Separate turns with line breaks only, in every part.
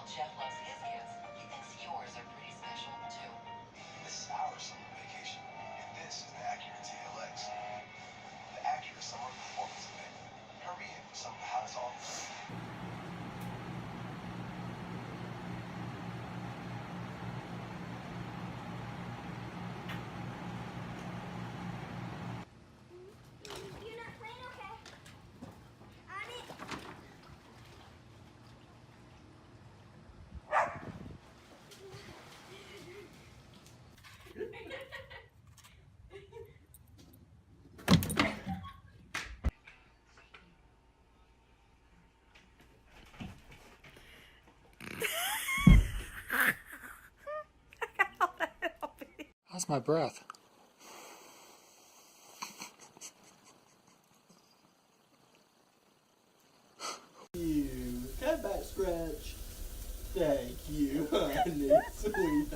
While Jeff loves his kids, he thinks yours are pretty special, too.
This is our summer vacation, and this is the Acura TLX. The Acura Summer Performance Event. Hurry in for some of the hottest offers.
How's my breath?
You cat back scratch. Thank you, honey. Sweet.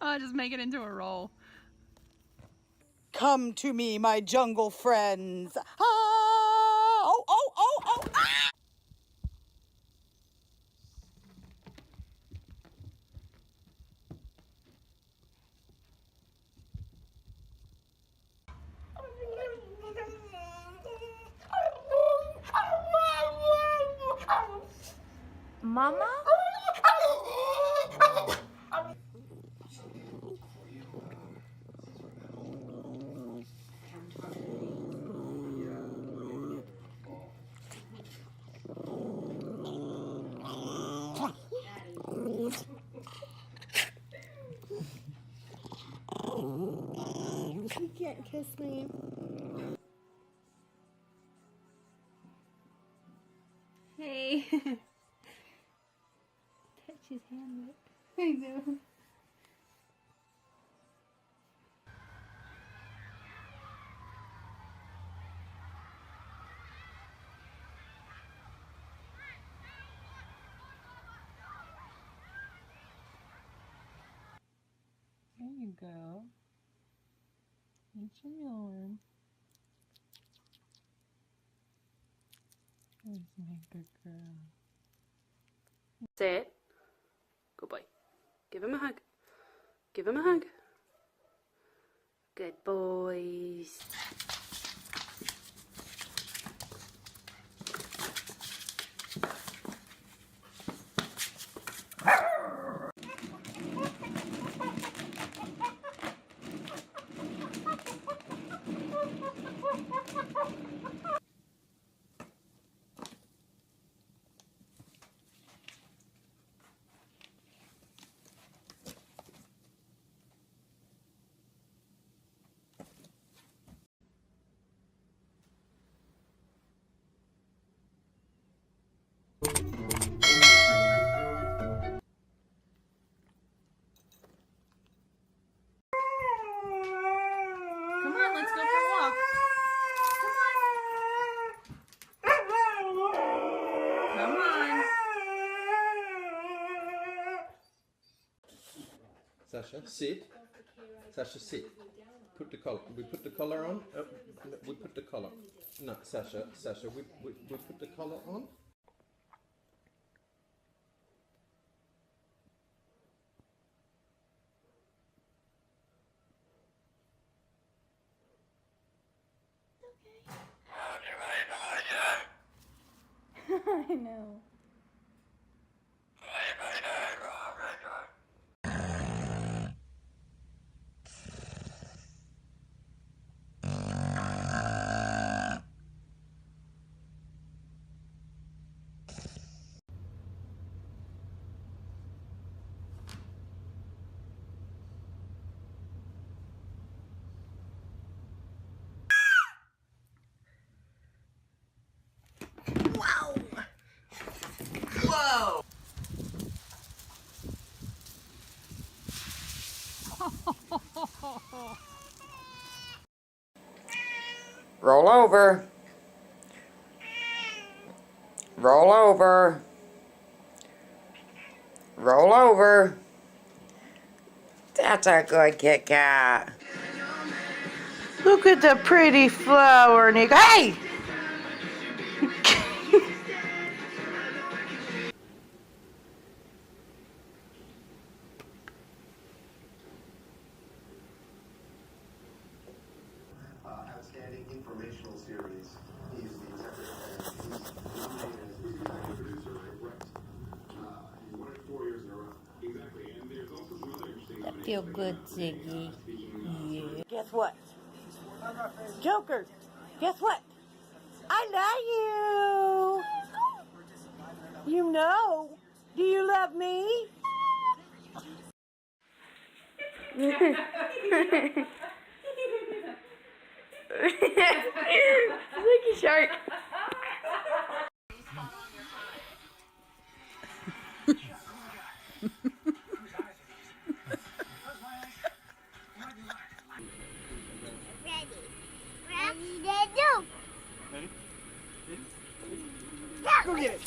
Oh, just make it into a roll.
Come to me, my jungle friends. Ah! Oh, oh, oh, oh, ah!
Mama?
You can't kiss me.
Hey. Touch his hand. I know. There you go. Each in your arm. Where's my good girl? Sit. Good boy. Give him a hug. Give him a hug. Good boys. Come on, let's go for a walk. Come on.
Sasha, sit. Sasha, sit. Put the collar. We put the collar on. We put the collar. No, Sasha. We put the collar on.
I know.
Roll over. Roll over. Roll over. That's a good Kit Kat.
Look at the pretty flower, Nick. Hey!
Outstanding informational series. He's the executive. He's nominated as the executive producer. Right. He won it 4 years in a row. Exactly. And there's also some other interesting.
That feel good, Ziggy. Yeah.
Guess what? Joker, guess what? I love you. You know. Do you love me?
Like a shark.
Go get it.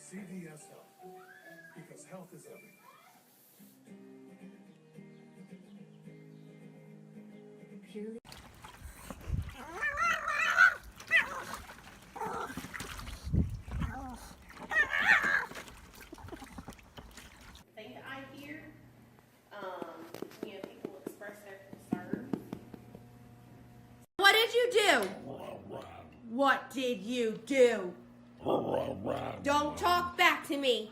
CVS Health, because health is everything.
Thing that I hear, people express their concern. What did you do? What did you do? Don't talk back to me.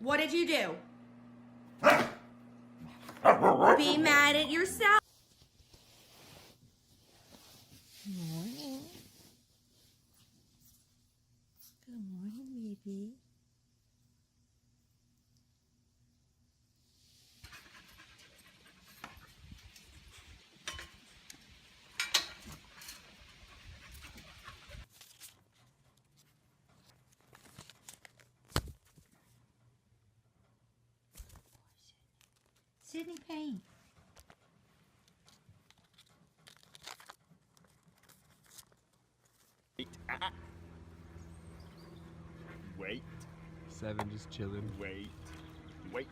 What did you do? Be mad at yourself.
Good morning. Good morning, baby. Sydney Payne.
Wait. 7 just chilling. Wait. Wait.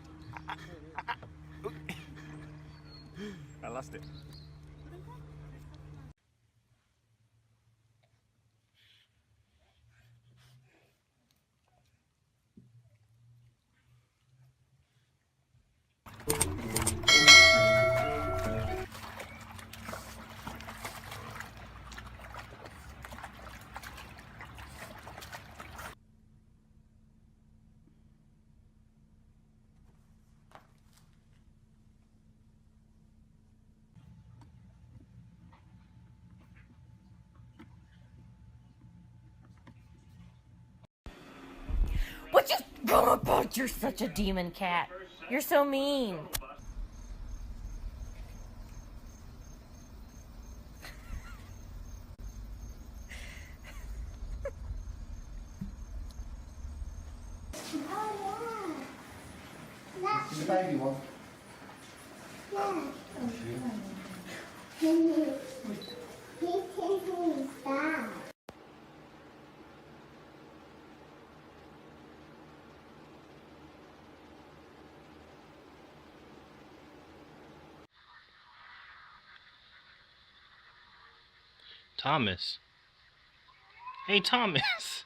I lost it.
What you? Oh God, you're such a demon cat. You're so mean.
This is the baby one.
Thomas. Hey, Thomas.